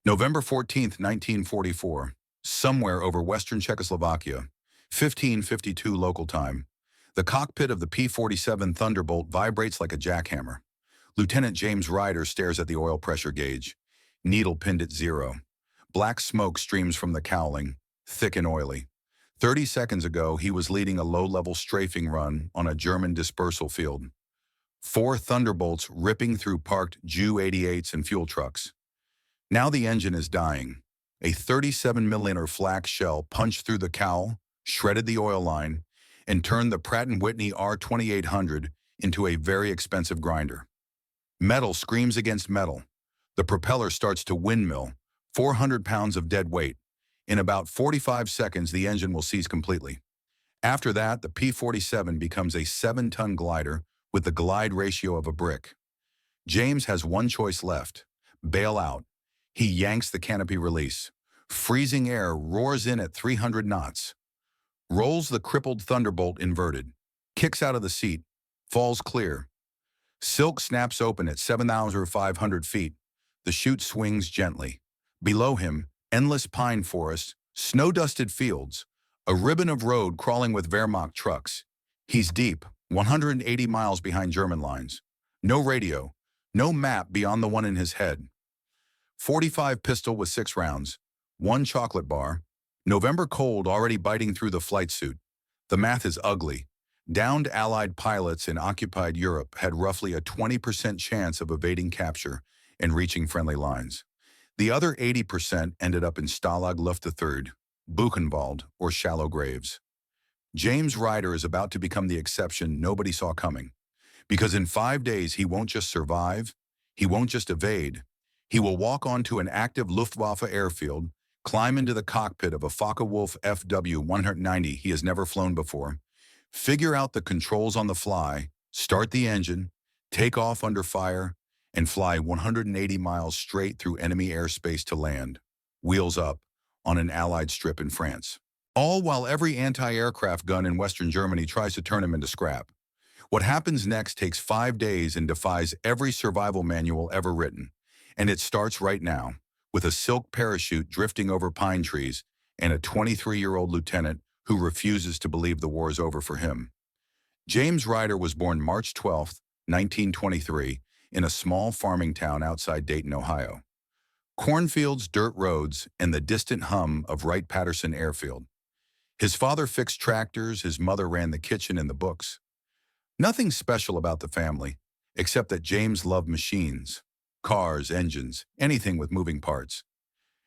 November 14th, 1944, somewhere over western Czechoslovakia, 15:52 local time. The cockpit of the P-47 Thunderbolt vibrates like a jackhammer. Lieutenant James Ryder stares at the oil pressure gauge, needle pinned at 0. Black smoke streams from the cowling, thick and oily. 30 seconds ago, he was leading a low-level strafing run on a German dispersal field. 4 Thunderbolts ripping through parked Ju-88s and fuel trucks. Now the engine is dying. A 37mm flak shell punched through the cowl, shredded the oil line, and turned the Pratt & Whitney R2800 into a very expensive grinder. Metal screams against metal. The propeller starts to windmill, 400 pounds of dead weight. In about 45 seconds, the engine will cease completely. After that, the P-47 becomes a 7-ton glider with the glide ratio of a brick. James has one choice left: bail out. He yanks the canopy release. Freezing air roars in at 300 knots. Rolls the crippled Thunderbolt inverted. Kicks out of the seat. Falls clear. Silk snaps open at 7,500 feet. The chute swings gently. Below him, endless pine forest, snow-dusted fields, a ribbon of road crawling with Wehrmacht trucks. He's deep, 180 miles behind German lines. No radio, no map beyond the one in his head. 45 pistol with 6 rounds, 1 chocolate bar, November cold already biting through the flight suit. The math is ugly. Downed Allied pilots in occupied Europe had roughly a 20% chance of evading capture and reaching friendly lines. The other 80% ended up in Stalag Luft III, Buchenwald, or shallow graves. James Ryder is about to become the exception nobody saw coming, because in 5 days he won't just survive, he won't just evade. He will walk onto an active Luftwaffe airfield, climb into the cockpit of a Focke-Wulf FW-190 he has never flown before, figure out the controls on the fly, start the engine, take off under fire, and fly 180 miles straight through enemy airspace to land, wheels up, on an Allied strip in France. All while every anti-aircraft gun in Western Germany tries to turn him into scrap. What happens next takes 5 days and defies every survival manual ever written. And it starts right now, with a silk parachute drifting over pine trees and a 23-year-old lieutenant who refuses to believe the war is over for him. James Ryder was born March 12, 1923, in a small farming town outside Dayton, Ohio. Cornfields, dirt roads, and the distant hum of Wright-Patterson Airfield. His father fixed tractors, his mother ran the kitchen and the books. Nothing special about the family, except that James loved machines. Cars, engines, anything with moving parts.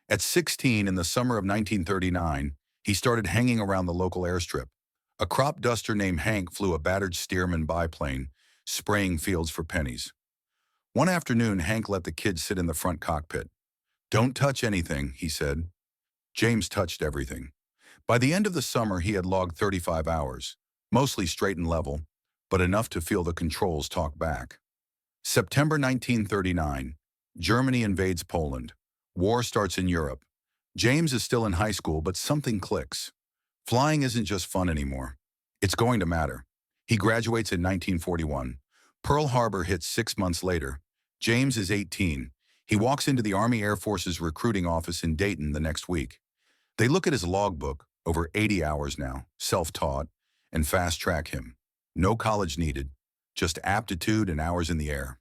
At 16, in the summer of 1939, he started hanging around the local airstrip. A crop duster named Hank flew a battered Stearman biplane, spraying fields for pennies. One afternoon, Hank let the kids sit in the front cockpit. "Don't touch anything," he said. James touched everything. By the end of the summer, he had logged 35 hours, mostly straight and level, but enough to feel the controls talk back. September 1939, Germany invades Poland. War starts in Europe. James is still in high school, but something clicks. Flying isn't just fun anymore. It's going to matter. He graduates in 1941. Pearl Harbor hits 6 months later. James is 18. He walks into the Army Air Force's recruiting office in Dayton the next week. They look at his logbook, over 80 hours now, self-taught, and fast-track him. No college needed. Just aptitude and hours in the air.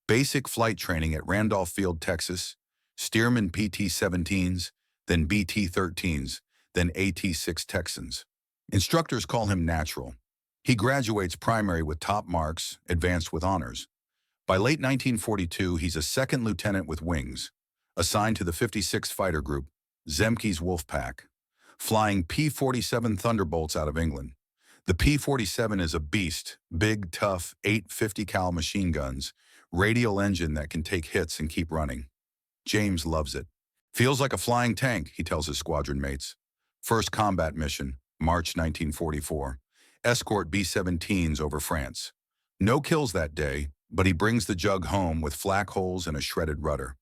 Basic flight training at Randolph Field, Texas, Stearman PT-17s, then BT-13s, then AT-6 Texans. Instructors call him natural. He graduates primary with top marks, advanced with honors. By late 1942, he's a second lieutenant with wings, assigned to the 56th Fighter Group, Zemke's Wolfpack, flying P-47 Thunderbolts out of England. The P-47 is a beast, big, tough, 850 cal machine guns, radial engine that can take hits and keep running. James loves it. "Feels like a flying tank," he tells his squadron mates. First combat mission, March 1944. Escort B-17s over France. No kills that day, but he brings the jug home with flak holes and a shredded rudder.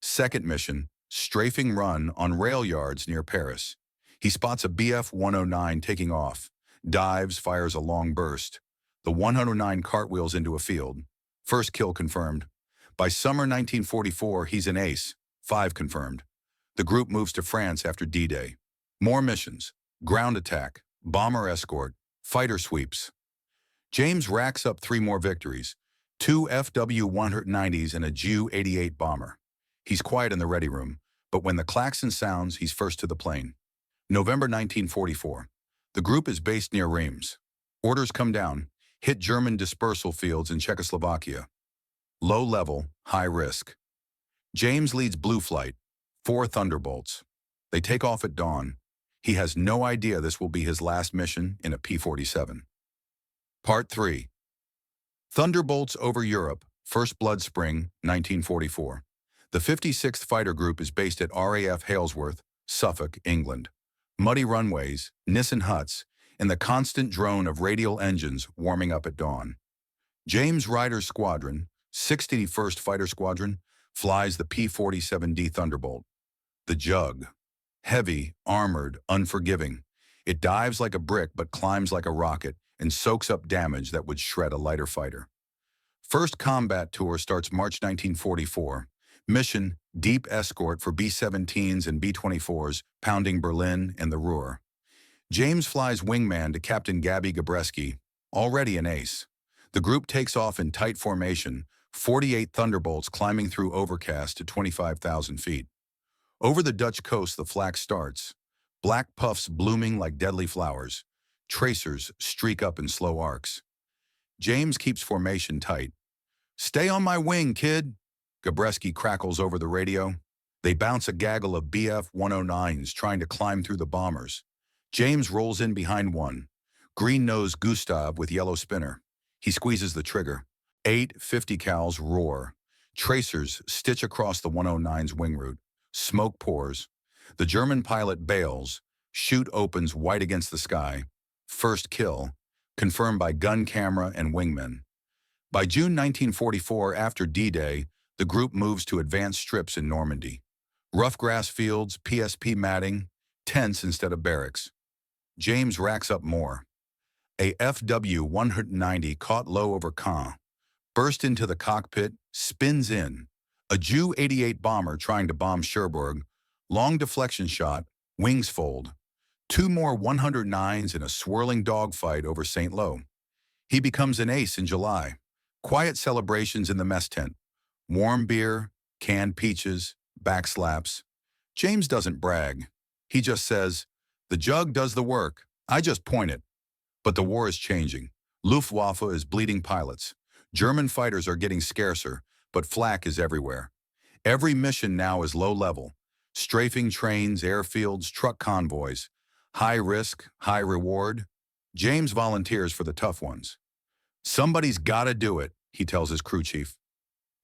Second mission, strafing run on rail yards near Paris. He spots a Bf-109 taking off. Dives, fires a long burst. The 109 cartwheels into a field. First kill confirmed. By summer 1944, he's an ace. 5 confirmed. The group moves to France after D-Day. More missions: ground attack, bomber escort, fighter sweeps. James racks up 3 more victories: 2 FW-190s and a Ju-88 bomber. He's quiet in the ready room, but when the klaxon sounds, he's first to the plane. November 1944. The group is based near Reims. Orders come down: hit German dispersal fields in Czechoslovakia. Low level, high risk. James leads Blue Flight, 4 Thunderbolts. They take off at dawn. He has no idea this will be his last mission in a P-47. Part 3. Thunderbolts over Europe, First Blood Spring, 1944. The 56th Fighter Group is based at RAF Halesworth, Suffolk, England. Muddy runways, Nissen huts, and the constant drone of radial engines warming up at dawn. James Ryder's squadron, 61st Fighter Squadron, flies the P-47D Thunderbolt. The Jug. Heavy, armored, unforgiving. It dives like a brick but climbs like a rocket and soaks up damage that would shred a lighter fighter. First combat tour starts March 1944. Mission: deep escort for B-17s and B-24s, pounding Berlin and the Ruhr. James flies wingman to Captain Gabby Gabreski, already an ace. The group takes off in tight formation, 48 Thunderbolts climbing through overcast to 25,000 feet. Over the Dutch coast, the flak starts. Black puffs blooming like deadly flowers. Tracers streak up in slow arcs. James keeps formation tight. "Stay on my wing, kid," Gabreski crackles over the radio. They bounce a gaggle of Bf-109s trying to climb through the bombers. James rolls in behind one. Green-nosed Gustav with yellow spinner. He squeezes the trigger. 8 50 cals roar. Tracers stitch across the 109's wing route. Smoke pours. The German pilot bails. Chute opens white against the sky. First kill, confirmed by gun camera and wingmen. By June 1944, after D-Day, the group moves to advanced strips in Normandy. Rough grass fields, PSP matting, tents instead of barracks. James racks up more. A FW-190 caught low over Caen, burst into the cockpit, spins in. A Ju-88 bomber trying to bomb Cherbourg, long deflection shot, wings fold. 2 more 109s in a swirling dogfight over St. Lo. He becomes an ace in July. Quiet celebrations in the mess tent. Warm beer, canned peaches, backslaps. James doesn't brag. He just says, "The Jug does the work. I just point it." But the war is changing. Luftwaffe is bleeding pilots. German fighters are getting scarcer, but flak is everywhere. Every mission now is low level. Strafing trains, airfields, truck convoys. High risk, high reward. James volunteers for the tough ones. "Somebody's gotta do it," he tells his crew chief.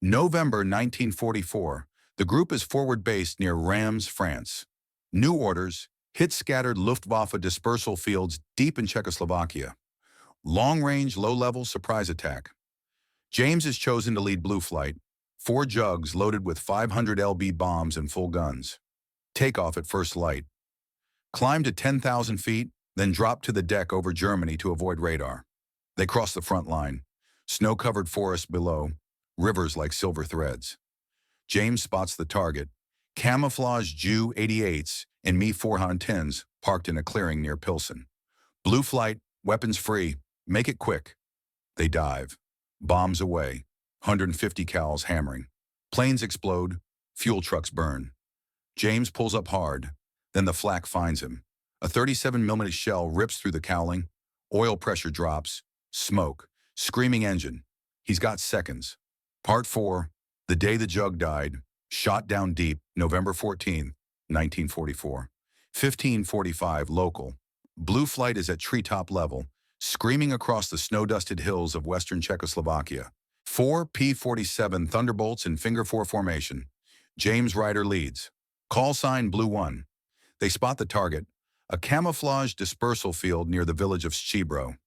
November 1944, the group is forward-based near Reims, France. New orders: hit scattered Luftwaffe dispersal fields deep in Czechoslovakia. Long-range, low-level surprise attack. James is chosen to lead Blue Flight, 4 Jugs loaded with 500 lb bombs and full guns. Takeoff at first light. Climb to 10,000 feet, then drop to the deck over Germany to avoid radar. They cross the front line. Snow-covered forests below, rivers like silver threads. James spots the target: camouflaged Ju-88s and Me-410s parked in a clearing near Pilsen. Blue Flight, weapons free, make it quick. They dive. Bombs away. 150 cals hammering. Planes explode. Fuel trucks burn. James pulls up hard. Then the flak finds him. A 37mm shell rips through the cowling. Oil pressure drops. Smoke. Screaming engine. He's got seconds. Part 4. The day the Jug died. Shot down deep, November 14, 1944. 15:45 local. Blue Flight is at treetop level, screaming across the snow-dusted hills of western Czechoslovakia. 4 P-47 Thunderbolts in finger 4 formation. James Ryder leads. Call sign Blue 1. They spot the target, a camouflaged dispersal field near the village of Szczebro.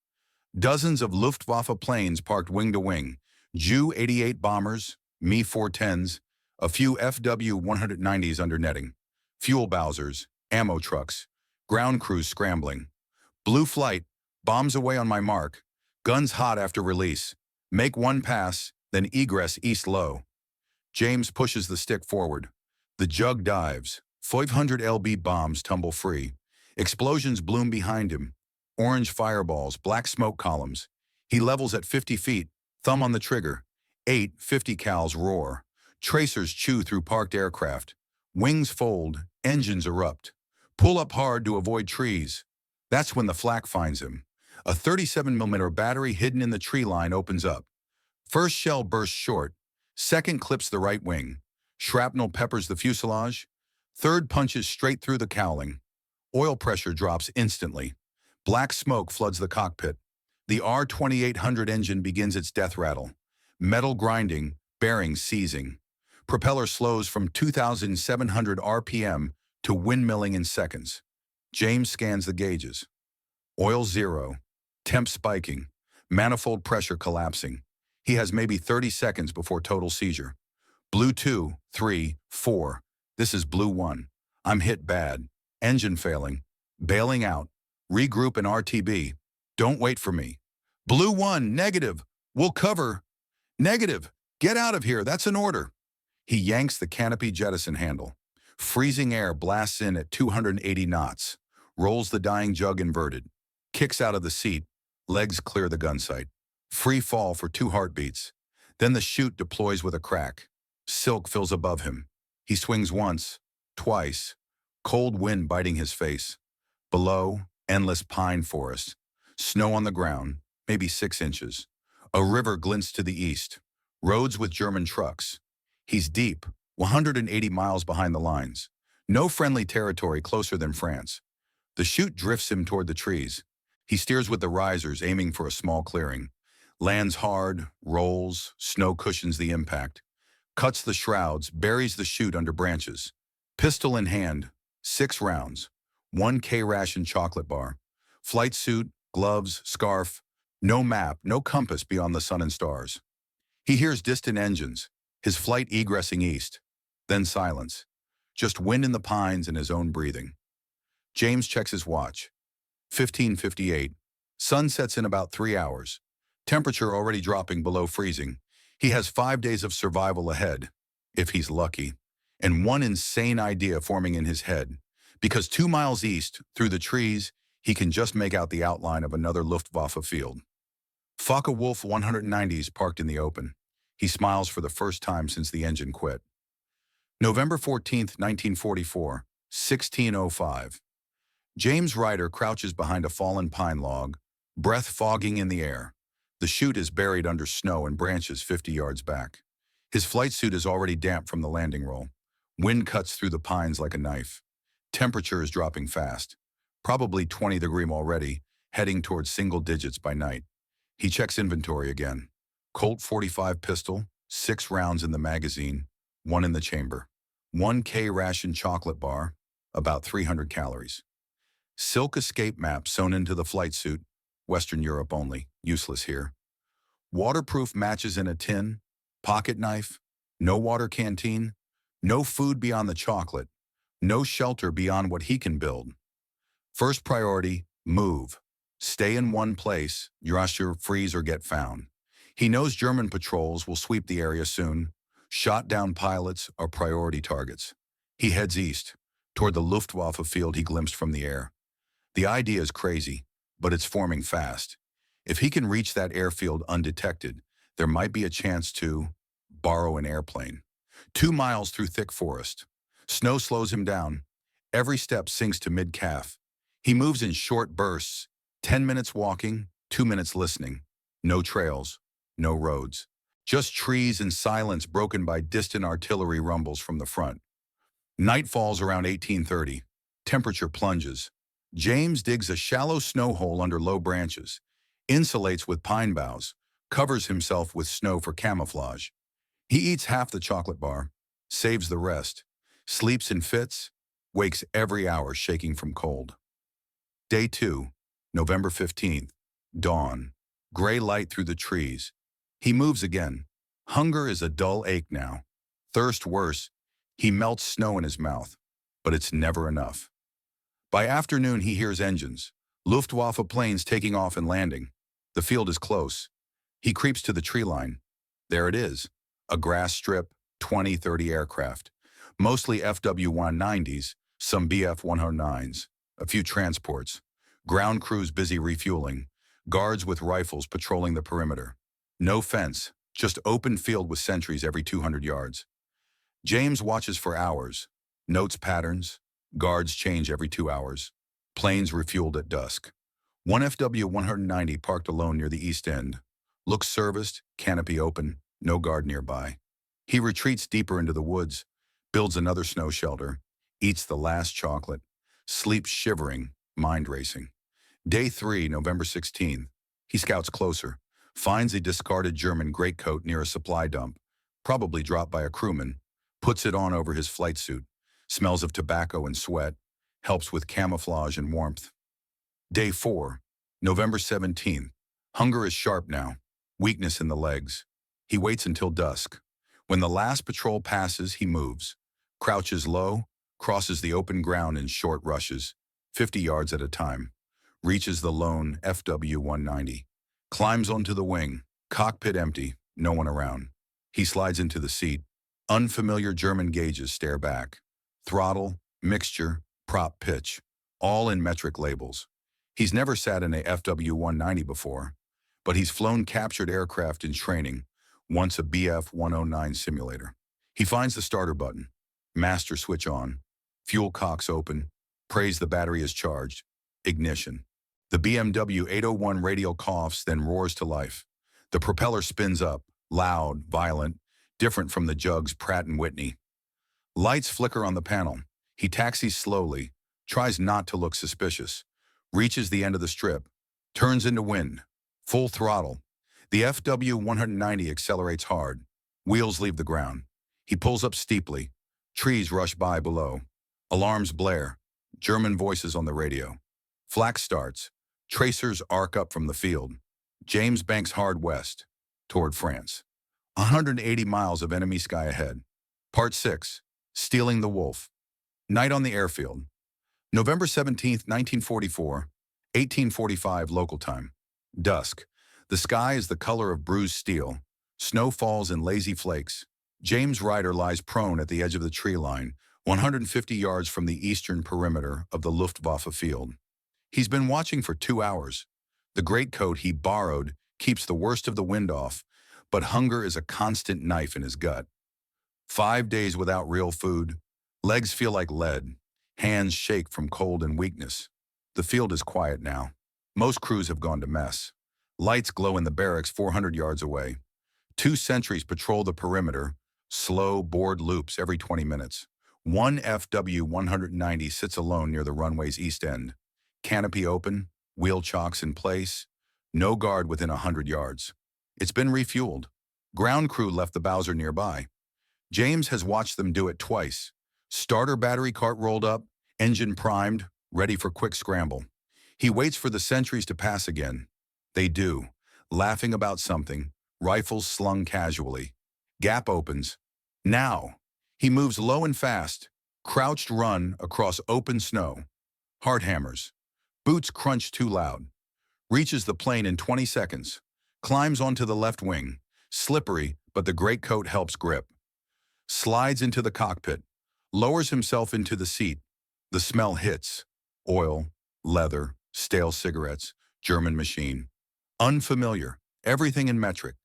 Dozens of Luftwaffe planes parked wing to wing, Ju-88 bombers, Me-410s, a few FW-190s under netting, fuel Bowsers, ammo trucks, ground crews scrambling. Blue Flight, bombs away on my mark, guns hot after release. Make one pass, then egress east low. James pushes the stick forward. The Jug dives. 500 lb bombs tumble free. Explosions bloom behind him. Orange fireballs, black smoke columns. He levels at 50 feet, thumb on the trigger. 8 50 cals roar. Tracers chew through parked aircraft. Wings fold, engines erupt. Pull up hard to avoid trees. That's when the flak finds him. A 37mm battery hidden in the tree line opens up. First shell bursts short. Second clips the right wing. Shrapnel peppers the fuselage. Third punches straight through the cowling. Oil pressure drops instantly. Black smoke floods the cockpit. The R-2800 engine begins its death rattle. Metal grinding, bearings seizing. Propeller slows from 2,700 RPM to windmilling in seconds. James scans the gauges. Oil zero. Temp spiking. Manifold pressure collapsing. He has maybe 30 seconds before total seizure. Blue 2, 3, 4. This is Blue 1. I'm hit bad. Engine failing. Bailing out. Regroup in RTB. Don't wait for me. Blue 1, negative. We'll cover. Negative. Get out of here. That's an order. He yanks the canopy jettison handle. Freezing air blasts in at 280 knots. Rolls the dying Jug inverted. Kicks out of the seat. Legs clear the gun sight. Free fall for 2 heartbeats. Then the chute deploys with a crack. Silk fills above him. He swings once, twice. Cold wind biting his face. Below, endless pine forest. Snow on the ground, maybe 6 inches. A river glints to the east. Roads with German trucks. He's deep, 180 miles behind the lines. No friendly territory closer than France. The chute drifts him toward the trees. He steers with the risers, aiming for a small clearing. Lands hard, rolls, snow cushions the impact. Cuts the shrouds, buries the chute under branches. Pistol in hand, 6 rounds. 1 K-ration chocolate bar. Flight suit, gloves, scarf. No map, no compass beyond the sun and stars. He hears distant engines, his flight egressing east. Then silence. Just wind in the pines and his own breathing. James checks his watch. 15:58. Sun sets in about 3 hours. Temperature already dropping below freezing. He has 5 days of survival ahead, if he's lucky. And one insane idea forming in his head. Because 2 miles east, through the trees, he can just make out the outline of another Luftwaffe field. Focke-Wulf 190s parked in the open. He smiles for the first time since the engine quit. November 14th, 1944, 16:05. James Ryder crouches behind a fallen pine log, breath fogging in the air. The chute is buried under snow and branches 50 yards back. His flight suit is already damp from the landing roll. Wind cuts through the pines like a knife. Temperature is dropping fast, probably 20 degrees already, heading towards single digits by night. He checks inventory again. Colt 45 pistol, 6 rounds in the magazine, 1 in the chamber. 1 K-ration chocolate bar, about 300 calories. Silk escape map sewn into the flight suit, Western Europe only, useless here. Waterproof matches in a tin, pocket knife, no water canteen, no food beyond the chocolate, no shelter beyond what he can build. First priority, move. Stay in one place, Yasher, freeze or get found. He knows German patrols will sweep the area soon. Shot down pilots are priority targets. He heads east, toward the Luftwaffe field he glimpsed from the air. The idea is crazy, but it's forming fast. If he can reach that airfield undetected, there might be a chance to borrow an airplane. 2 miles through thick forest. Snow slows him down. Every step sinks to mid-calf. He moves in short bursts, 10 minutes walking, 2 minutes listening. No trails, no roads. Just trees and silence broken by distant artillery rumbles from the front. Night falls around 18:30. Temperature plunges. James digs a shallow snow hole under low branches, insulates with pine boughs, covers himself with snow for camouflage. He eats half the chocolate bar, saves the rest, sleeps in fits, wakes every hour shaking from cold. Day 2, November 15th, dawn, gray light through the trees. He moves again. Hunger is a dull ache now. Thirst worse. He melts snow in his mouth, but it's never enough. By afternoon, he hears engines, Luftwaffe planes taking off and landing. The field is close. He creeps to the tree line. There it is, a grass strip, 20-30 aircraft. Mostly FW-190s, some BF-109s, a few transports, ground crews busy refueling, guards with rifles patrolling the perimeter. No fence, just open field with sentries every 200 yards. James watches for hours, notes patterns, guards change every 2 hours, planes refueled at dusk. One FW-190 parked alone near the east end, looks serviced, canopy open, no guard nearby. He retreats deeper into the woods, builds another snow shelter, eats the last chocolate, sleeps shivering, mind racing. Day 3, November 16th. He scouts closer, finds a discarded German greatcoat near a supply dump, probably dropped by a crewman, puts it on over his flight suit, smells of tobacco and sweat, helps with camouflage and warmth. Day 4, November 17th. Hunger is sharp now, weakness in the legs. He waits until dusk. When the last patrol passes, he moves, crouches low, crosses the open ground in short rushes, 50 yards at a time, reaches the lone FW-190, climbs onto the wing, cockpit empty, no one around. He slides into the seat. Unfamiliar German gauges stare back. Throttle, mixture, prop pitch, all in metric labels. He's never sat in a FW-190 before, but he's flown captured aircraft in training, once a BF-109 simulator. He finds the starter button, master switch on, fuel cocks open, prays the battery is charged, ignition. The BMW 801 radial coughs, then roars to life. The propeller spins up, loud, violent, different from the Jug's Pratt & Whitney. Lights flicker on the panel. He taxis slowly, tries not to look suspicious, reaches the end of the strip, turns into wind, full throttle. The FW-190 accelerates hard. Wheels leave the ground. He pulls up steeply. Trees rush by below. Alarms blare. German voices on the radio. Flak starts. Tracers arc up from the field. James banks hard west, toward France. 180 miles of enemy sky ahead. Part 6. Stealing the Wolf. Night on the airfield. November 17th, 1944, 1845 local time. Dusk. The sky is the color of bruised steel. Snow falls in lazy flakes. James Ryder lies prone at the edge of the tree line, 150 yards from the eastern perimeter of the Luftwaffe field. He's been watching for 2 hours. The greatcoat he borrowed keeps the worst of the wind off, but hunger is a constant knife in his gut. 5 days without real food. Legs feel like lead. Hands shake from cold and weakness. The field is quiet now. Most crews have gone to mess. Lights glow in the barracks 400 yards away. 2 sentries patrol the perimeter, slow, bored loops every 20 minutes. One FW-190 sits alone near the runway's east end. Canopy open, wheel chocks in place, no guard within 100 yards. It's been refueled. Ground crew left the Bowser nearby. James has watched them do it twice. Starter battery cart rolled up, engine primed, ready for quick scramble. He waits for the sentries to pass again. They do, laughing about something, rifles slung casually. Gap opens. Now! He moves low and fast, crouched run across open snow. Hard hammers. Boots crunch too loud. Reaches the plane in 20 seconds. Climbs onto the left wing. Slippery, but the greatcoat helps grip. Slides into the cockpit. Lowers himself into the seat. The smell hits. Oil, leather, stale cigarettes, German machine. Unfamiliar. Everything in metric.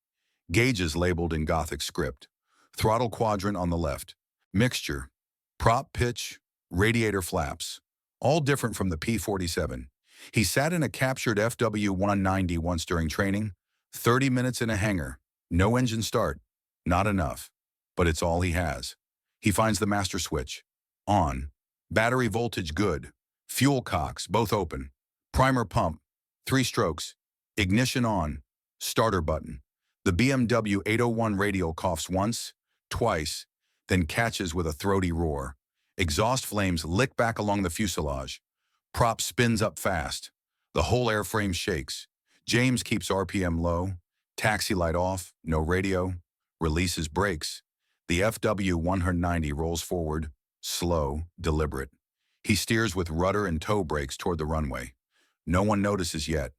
Gauges labeled in Gothic script. Throttle quadrant on the left. Mixture. Prop pitch. Radiator flaps. All different from the P-47. He sat in a captured FW-190 once during training. 30 minutes in a hangar. No engine start. Not enough. But it's all he has. He finds the master switch. On. Battery voltage good. Fuel cocks, both open. Primer pump. 3 strokes. Ignition on. Starter button. The BMW 801 radial coughs once, twice, then catches with a throaty roar. Exhaust flames lick back along the fuselage. Prop spins up fast. The whole airframe shakes. James keeps RPM low. Taxi light off. No radio. Releases brakes. The FW-190 rolls forward. Slow, deliberate. He steers with rudder and toe brakes toward the runway. No one notices yet.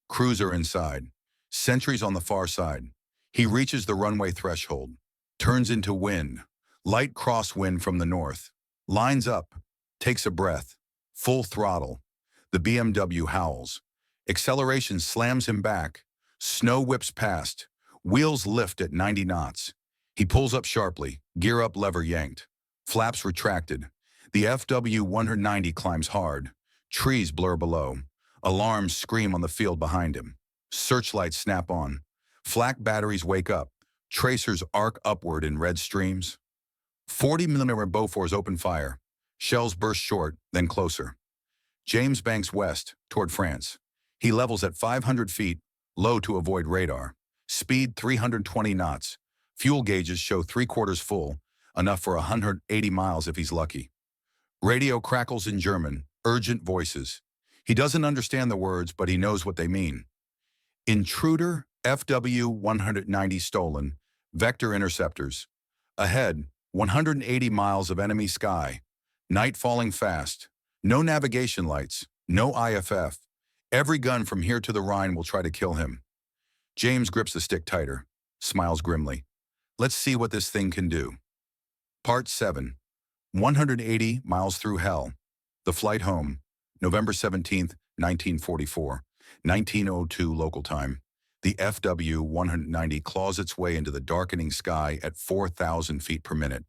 Crews are inside. Sentries on the far side. He reaches the runway threshold. Turns into wind. Light crosswind from the north. Lines up. Takes a breath. Full throttle. The BMW howls. Acceleration slams him back. Snow whips past. Wheels lift at 90 knots. He pulls up sharply. Gear up lever yanked. Flaps retracted. The FW-190 climbs hard. Trees blur below. Alarms scream on the field behind him. Searchlights snap on. Flak batteries wake up. Tracers arc upward in red streams. 40mm Bofors open fire. Shells burst short, then closer. James banks west, toward France. He levels at 500 feet, low to avoid radar. Speed 320 knots. Fuel gauges show 3/4 full, enough for 180 miles if he's lucky. Radio crackles in German, urgent voices. He doesn't understand the words, but he knows what they mean. Intruder, FW-190 stolen, vector interceptors. Ahead, 180 miles of enemy sky. Night falling fast. No navigation lights. No IFF. Every gun from here to the Rhine will try to kill him. James grips the stick tighter. Smiles grimly. Let's see what this thing can do. Part 7. 180 miles through hell. The flight home. November 17th, 1944. 1902 local time. The FW-190 claws its way into the darkening sky at 4,000 feet per minute.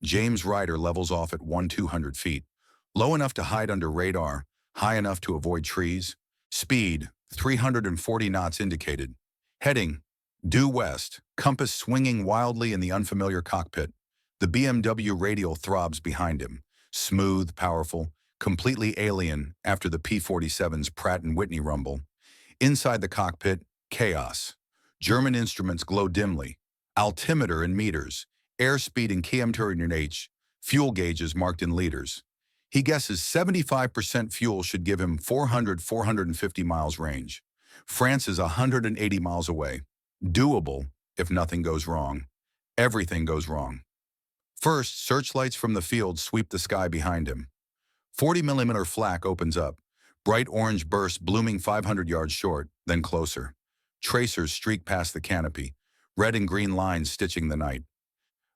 James Ryder levels off at 1,200 feet. Low enough to hide under radar, high enough to avoid trees. Speed, 340 knots indicated. Heading, due west, compass swinging wildly in the unfamiliar cockpit. The BMW radial throbs behind him. Smooth, powerful, completely alien after the P-47's Pratt & Whitney rumble. Inside the cockpit, chaos. German instruments glow dimly. Altimeter in meters. Airspeed in km/h. Fuel gauges marked in liters. He guesses 75% fuel should give him 450 miles range. France is 180 miles away. Doable if nothing goes wrong. Everything goes wrong. First, searchlights from the field sweep the sky behind him. 40mm flak opens up. Bright orange bursts blooming 500 yards short, then closer. Tracers streak past the canopy, red and green lines stitching the night.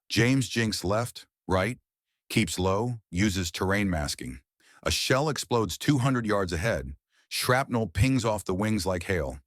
James jinks left, right, keeps low, uses terrain masking. A shell explodes 200 yards ahead. Shrapnel pings off the wings like hail.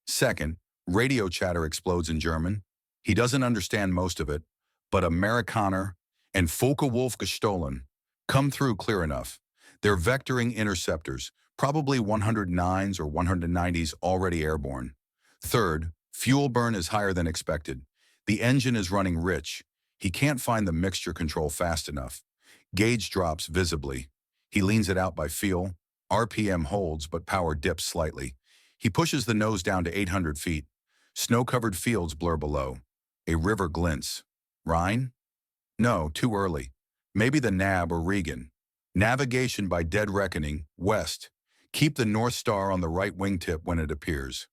Second, radio chatter explodes in German. He doesn't understand most of it, but Amerikaner and Focke-Wulf gestohlen come through clear enough. They're vectoring interceptors, probably 109s or 190s already airborne. Third, fuel burn is higher than expected. The engine is running rich. He can't find the mixture control fast enough. Gauge drops visibly. He leans it out by feel. RPM holds, but power dips slightly. He pushes the nose down to 800 feet. Snow-covered fields blur below. A river glints. Rhine? No, too early. Maybe the Nab or Regan. Navigation by dead reckoning, west. Keep the North Star on the right wingtip when it appears.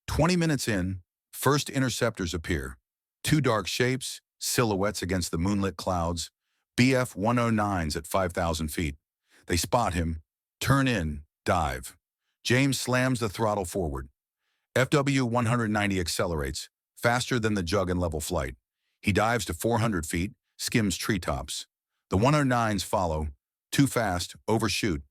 20 minutes in, first interceptors appear. Two dark shapes, silhouettes against the moonlit clouds. BF-109s at 5,000 feet. They spot him, turn in, dive. James slams the throttle forward. FW-190 accelerates, faster than the jug in level flight. He dives to 400 feet, skims treetops. The 109s follow. Too fast, overshoot.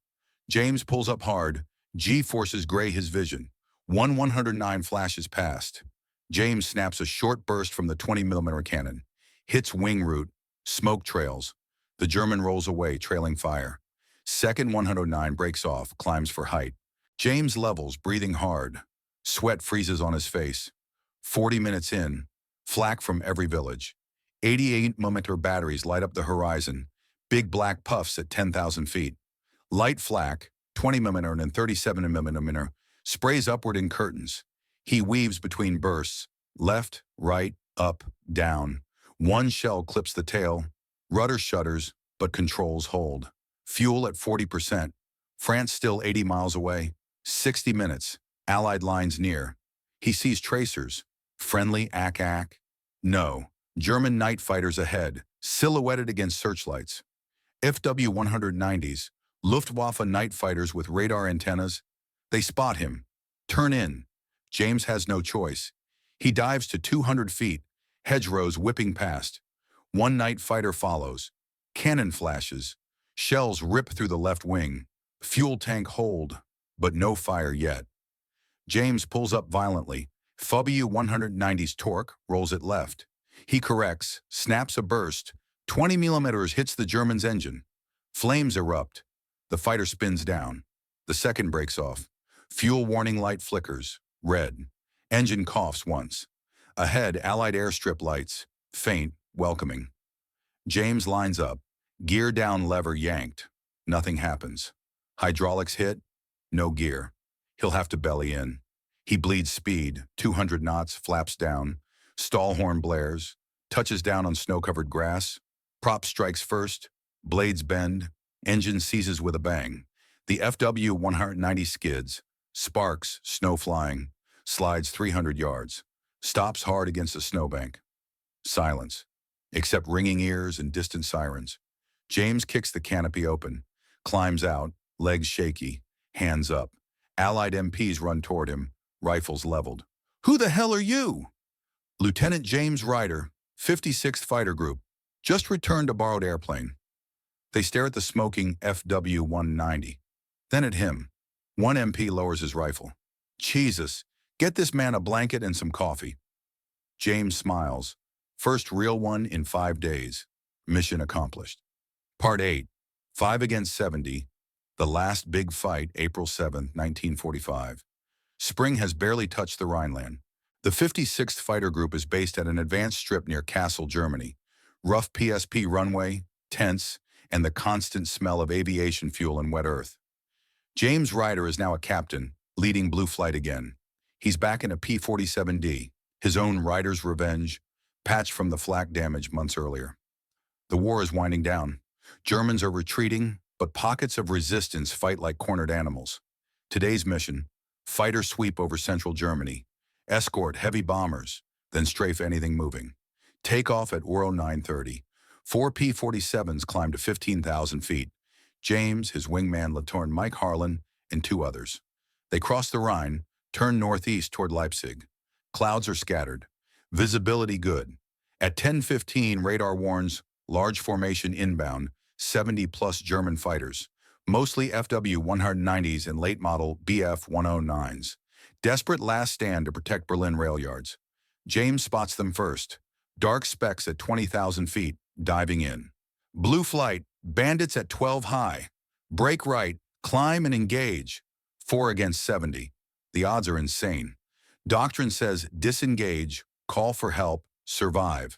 James pulls up hard. G-forces gray his vision. 109 flashes past. James snaps a short burst from the 20mm cannon. Hits wing root. Smoke trails. The German rolls away, trailing fire. Second 109 breaks off, climbs for height. James levels, breathing hard. Sweat freezes on his face. 40 minutes in, flak from every village. 88mm batteries light up the horizon. Big black puffs at 10,000 feet. Light flak, 20mm and 37mm, sprays upward in curtains. He weaves between bursts. Left, right, up, down. One shell clips the tail. Rudder shudders, but controls hold. Fuel at 40%. France still 80 miles away. 60 minutes. Allied lines near. He sees tracers. Friendly ack-ack. No. German night fighters ahead, silhouetted against searchlights. FW-190s, Luftwaffe night fighters with radar antennas. They spot him. Turn in. James has no choice. He dives to 200 feet, hedgerows whipping past. One night fighter follows. Cannon flashes. Shells rip through the left wing. Fuel tank hold, but no fire yet. James pulls up violently. W-190's torque rolls it left. He corrects, snaps a burst. 20 millimeters hits the German's engine. Flames erupt. The fighter spins down. The second breaks off. Fuel warning light flickers. Red. Engine coughs once. Ahead, Allied airstrip lights. Faint, welcoming. James lines up. Gear down lever yanked. Nothing happens. Hydraulics hit. No gear. He'll have to belly in. He bleeds speed. 200 knots, flaps down. Stall horn blares. Touches down on snow-covered grass. Prop strikes first. Blades bend. Engine seizes with a bang. The FW-190 skids. Sparks, snow flying. Slides 300 yards. Stops hard against a snowbank. Silence, except ringing ears and distant sirens. James kicks the canopy open. Climbs out, legs shaky, hands up. Allied MPs run toward him, rifles leveled. "Who the hell are you?" "Lieutenant James Ryder, 56th Fighter Group. Just returned a borrowed airplane." They stare at the smoking FW-190. Then at him. One MP lowers his rifle. "Jesus, get this man a blanket and some coffee." James smiles. First real one in 5 days. Mission accomplished. Part 8. 5 against 70. The last big fight, April 7, 1945. Spring has barely touched the Rhineland. The 56th Fighter Group is based at an advanced strip near Kassel, Germany. Rough PSP runway, tents, and the constant smell of aviation fuel and wet earth. James Ryder is now a captain, leading Blue Flight again. He's back in a P-47D, his own Ryder's Revenge, patched from the flak damage months earlier. The war is winding down. Germans are retreating, but pockets of resistance fight like cornered animals. Today's mission: fighter sweep over central Germany, escort heavy bombers, then strafe anything moving. Take off at Uro 9:30. 4 P-47s climb to 15,000 feet. James, his wingman Lieutenant Mike Harlan, and 2 others. They cross the Rhine, turn northeast toward Leipzig. Clouds are scattered. Visibility good. At 10:15, radar warns large formation inbound, 70-plus German fighters, mostly FW-190s and late-model Bf-109s. Desperate last stand to protect Berlin rail yards. James spots them first. Dark specks at 20,000 feet, diving in. Blue Flight, bandits at 12 high. Break right, climb and engage. 4 against 70. The odds are insane. Doctrine says disengage, call for help, survive.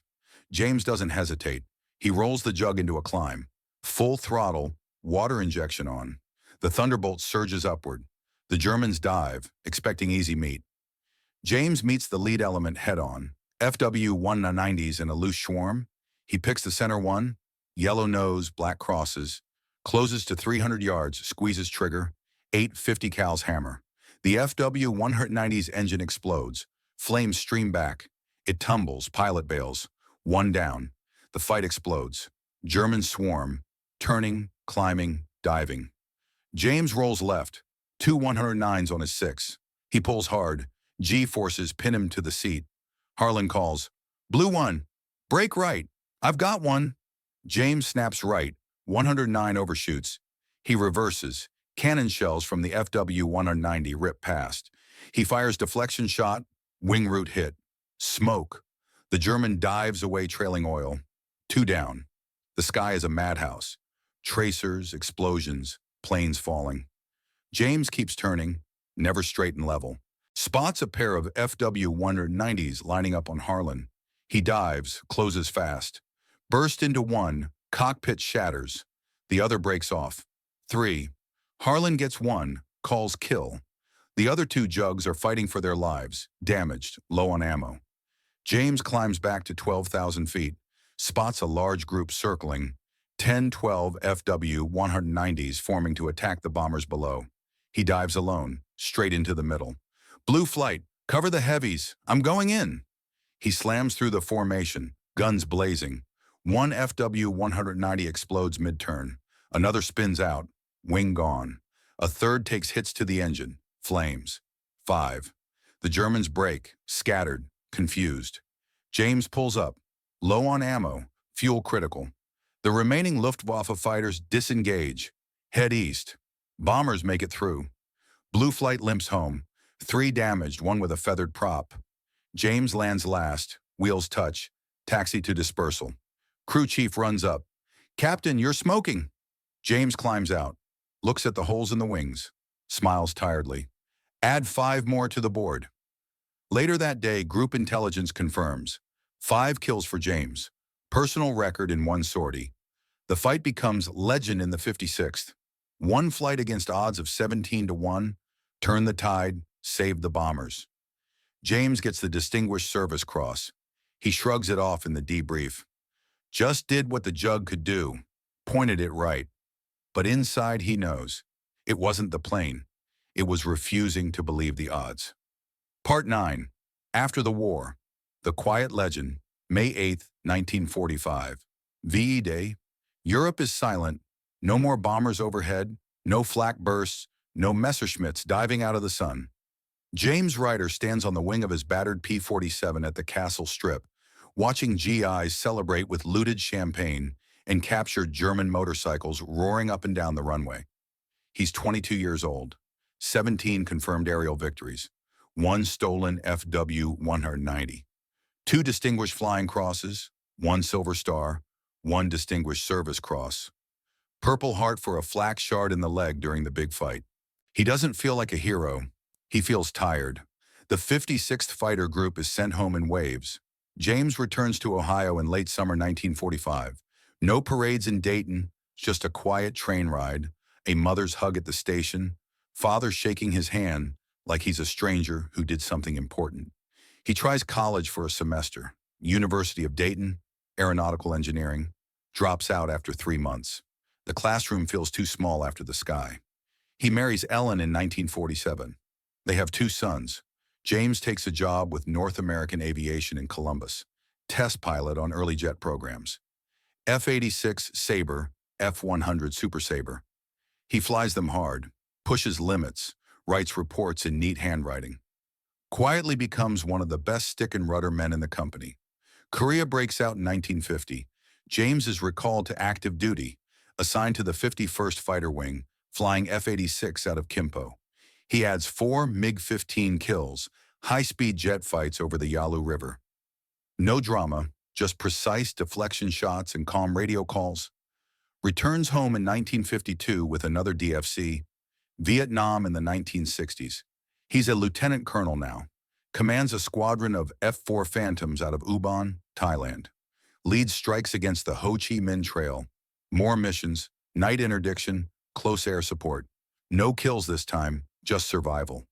James doesn't hesitate. He rolls the jug into a climb. Full throttle, water injection on. The Thunderbolt surges upward. The Germans dive, expecting easy meat. James meets the lead element head-on. FW-190s in a loose swarm. He picks the center one. Yellow nose, black crosses. Closes to 300 yards, squeezes trigger. 850 cals hammer. The FW-190's engine explodes. Flames stream back. It tumbles, pilot bails. 1 down. The fight explodes. Germans swarm. Turning, climbing, diving. James rolls left. 2 109s on his 6. He pulls hard. G-forces pin him to the seat. Harlan calls, "Blue 1, break right. I've got one." James snaps right. 109 overshoots. He reverses. Cannon shells from the FW-190 rip past. He fires deflection shot. Wing root hit. Smoke. The German dives away trailing oil. 2 down. The sky is a madhouse. Tracers, explosions, planes falling. James keeps turning, never straight and level. Spots a pair of FW-190s lining up on Harlan. He dives, closes fast. Burst into one, cockpit shatters. The other breaks off. 3. Harlan gets 1, calls kill. The other 2 jugs are fighting for their lives, damaged, low on ammo. James climbs back to 12,000 feet, spots a large group circling, 10-12 FW-190s forming to attack the bombers below. He dives alone, straight into the middle. "Blue Flight, cover the heavies. I'm going in." He slams through the formation, guns blazing. 1 FW-190 explodes mid-turn. Another spins out, wing gone. A third takes hits to the engine, flames. 5. The Germans break, scattered, confused. James pulls up, low on ammo, fuel critical. The remaining Luftwaffe fighters disengage, head east. Bombers make it through. Blue Flight limps home, 3 damaged, 1 with a feathered prop. James lands last, wheels touch, taxi to dispersal. Crew chief runs up. "Captain, you're smoking." James climbs out, looks at the holes in the wings, smiles tiredly. "Add 5 more to the board." Later that day, group intelligence confirms 5 kills for James, personal record in 1 sortie. The fight becomes legend in the 56th. 1 flight against odds of 17-1, turned the tide, saved the bombers. James gets the Distinguished Service Cross. He shrugs it off in the debrief. Just did what the jug could do, pointed it right. But inside he knows, it wasn't the plane. It was refusing to believe the odds. Part 9. After the war. The Quiet Legend. May 8, 1945. VE Day. Europe is silent. No more bombers overhead. No flak bursts. No Messerschmitts diving out of the sun. James Ryder stands on the wing of his battered P-47 at the Castle Strip, watching GIs celebrate with looted champagne and captured German motorcycles roaring up and down the runway. He's 22 years old, 17 confirmed aerial victories, 1 stolen FW-190, 2 Distinguished Flying Crosses, 1 Silver Star, 1 Distinguished Service Cross. Purple Heart for a flak shard in the leg during the big fight. He doesn't feel like a hero. He feels tired. The 56th Fighter Group is sent home in waves. James returns to Ohio in late summer 1945. No parades in Dayton, just a quiet train ride, a mother's hug at the station, father shaking his hand like he's a stranger who did something important. He tries college for a semester, University of Dayton, aeronautical engineering, drops out after 3 months. The classroom feels too small after the sky. He marries Ellen in 1947. They have 2 sons. James takes a job with North American Aviation in Columbus, test pilot on early jet programs. F-86 Sabre, F-100 Super Sabre. He flies them hard, pushes limits, writes reports in neat handwriting. Quietly becomes one of the best stick and rudder men in the company. Korea breaks out in 1950. James is recalled to active duty, assigned to the 51st Fighter Wing, flying F-86 out of Kimpo. He adds 4 MiG-15 kills, high-speed jet fights over the Yalu River. No drama, just precise deflection shots and calm radio calls. Returns home in 1952 with another DFC. Vietnam in the 1960s. He's a lieutenant colonel now. Commands a squadron of F-4 Phantoms out of Ubon, Thailand. Leads strikes against the Ho Chi Minh Trail. More missions, night interdiction, close air support. No kills this time, just survival.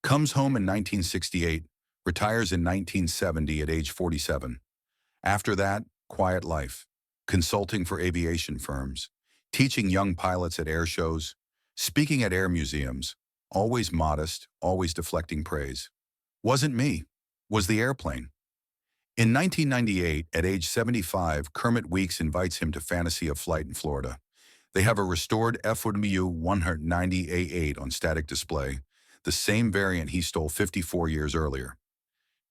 Comes home in 1968, retires in 1970 at age 47. After that, quiet life, consulting for aviation firms, teaching young pilots at air shows, speaking at air museums, always modest, always deflecting praise. Wasn't me, was the airplane. In 1998, at age 75, Kermit Weeks invites him to Fantasy of Flight in Florida. They have a restored FW-190A8 on static display, the same variant he stole 54 years earlier.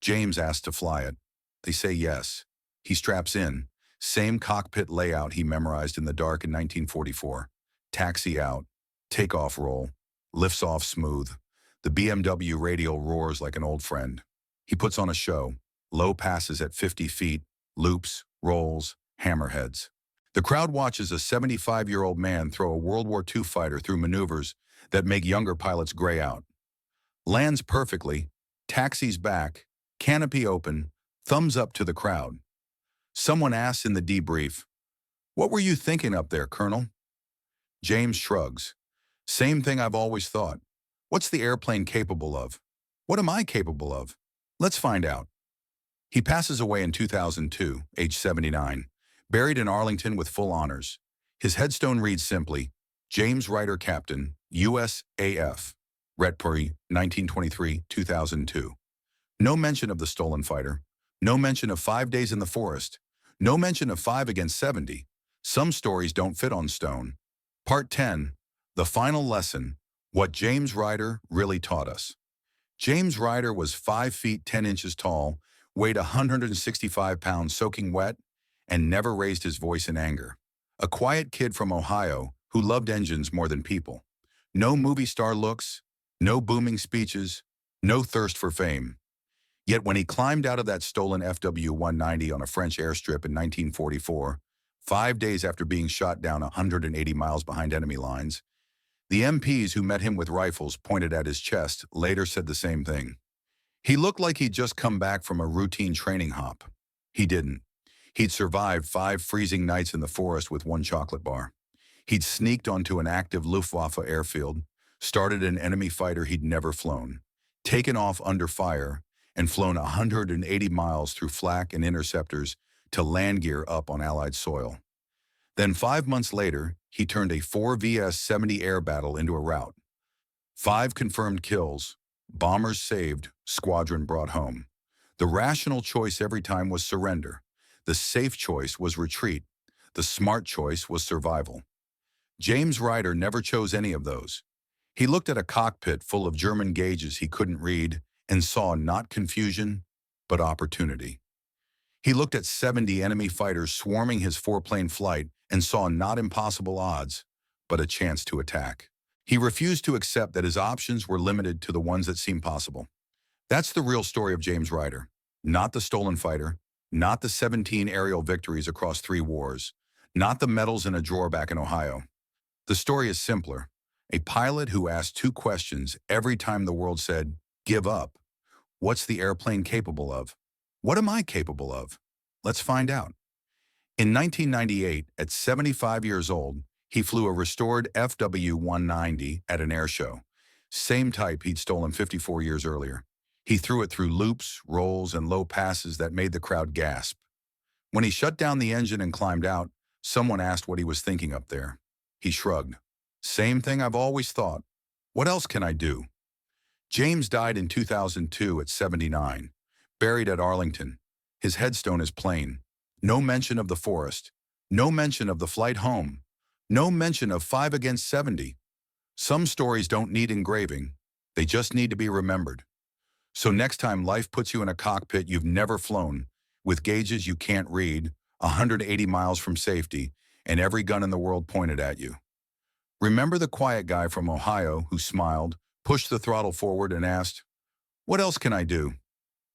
James asks to fly it. They say yes. He straps in, same cockpit layout he memorized in the dark in 1944. Taxi out, takeoff roll, lifts off smooth. The BMW radio roars like an old friend. He puts on a show, low passes at 50 feet, loops, rolls, hammerheads. The crowd watches a 75-year-old man throw a World War II fighter through maneuvers that make younger pilots gray out. Lands perfectly, taxis back, canopy open, thumbs up to the crowd. Someone asks in the debrief, "What were you thinking up there, Colonel?" James shrugs. "Same thing I've always thought. What's the airplane capable of? What am I capable of? Let's find out." He passes away in 2002, age 79, buried in Arlington with full honors. His headstone reads simply, James Ryder Captain, USAF, Retpuri, 1923-2002. No mention of the stolen fighter. No mention of 5 days in the forest. No mention of 5 against 70. Some stories don't fit on stone. Part 10. The final lesson. What James Ryder really taught us. James Ryder was 5 feet 10 inches tall, weighed 165 pounds soaking wet, and never raised his voice in anger. A quiet kid from Ohio who loved engines more than people. No movie star looks, no booming speeches, no thirst for fame. Yet when he climbed out of that stolen FW-190 on a French airstrip in 1944, 5 days after being shot down 180 miles behind enemy lines, the MPs who met him with rifles pointed at his chest later said the same thing. He looked like he'd just come back from a routine training hop. He didn't. He'd survived 5 freezing nights in the forest with 1 chocolate bar. He'd sneaked onto an active Luftwaffe airfield, started an enemy fighter he'd never flown, taken off under fire, and flown 180 miles through flak and interceptors to land gear up on Allied soil. Then 5 months later, he turned a 4 vs 70 air battle into a rout. 5 confirmed kills, bombers saved, squadron brought home. The rational choice every time was surrender. The safe choice was retreat. The smart choice was survival. James Ryder never chose any of those. He looked at a cockpit full of German gauges he couldn't read and saw not confusion, but opportunity. He looked at 70 enemy fighters swarming his 4-plane flight and saw not impossible odds, but a chance to attack. He refused to accept that his options were limited to the ones that seemed possible. That's the real story of James Ryder, not the stolen fighter, not the 17 aerial victories across 3 wars, not the medals in a drawer back in Ohio. The story is simpler. A pilot who asked 2 questions every time the world said, "Give up." What's the airplane capable of? What am I capable of? Let's find out. In 1998, at 75 years old, he flew a restored FW-190 at an air show. Same type he'd stolen 54 years earlier. He threw it through loops, rolls, and low passes that made the crowd gasp. When he shut down the engine and climbed out, someone asked what he was thinking up there. He shrugged. Same thing I've always thought. What else can I do? James died in 2002 at 79, buried at Arlington. His headstone is plain. No mention of the forest. No mention of the flight home. No mention of 5 against 70. Some stories don't need engraving. They just need to be remembered. So next time life puts you in a cockpit you've never flown, with gauges you can't read, 180 miles from safety, and every gun in the world pointed at you, remember the quiet guy from Ohio who smiled, pushed the throttle forward, and asked, "What else can I do?"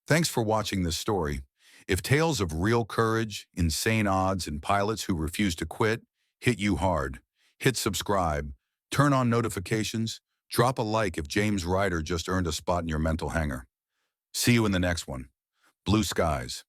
Thanks for watching this story. If tales of real courage, insane odds, and pilots who refuse to quit hit you hard, hit subscribe, turn on notifications, drop a like if James Ryder just earned a spot in your mental hangar. See you in the next one. Blue skies.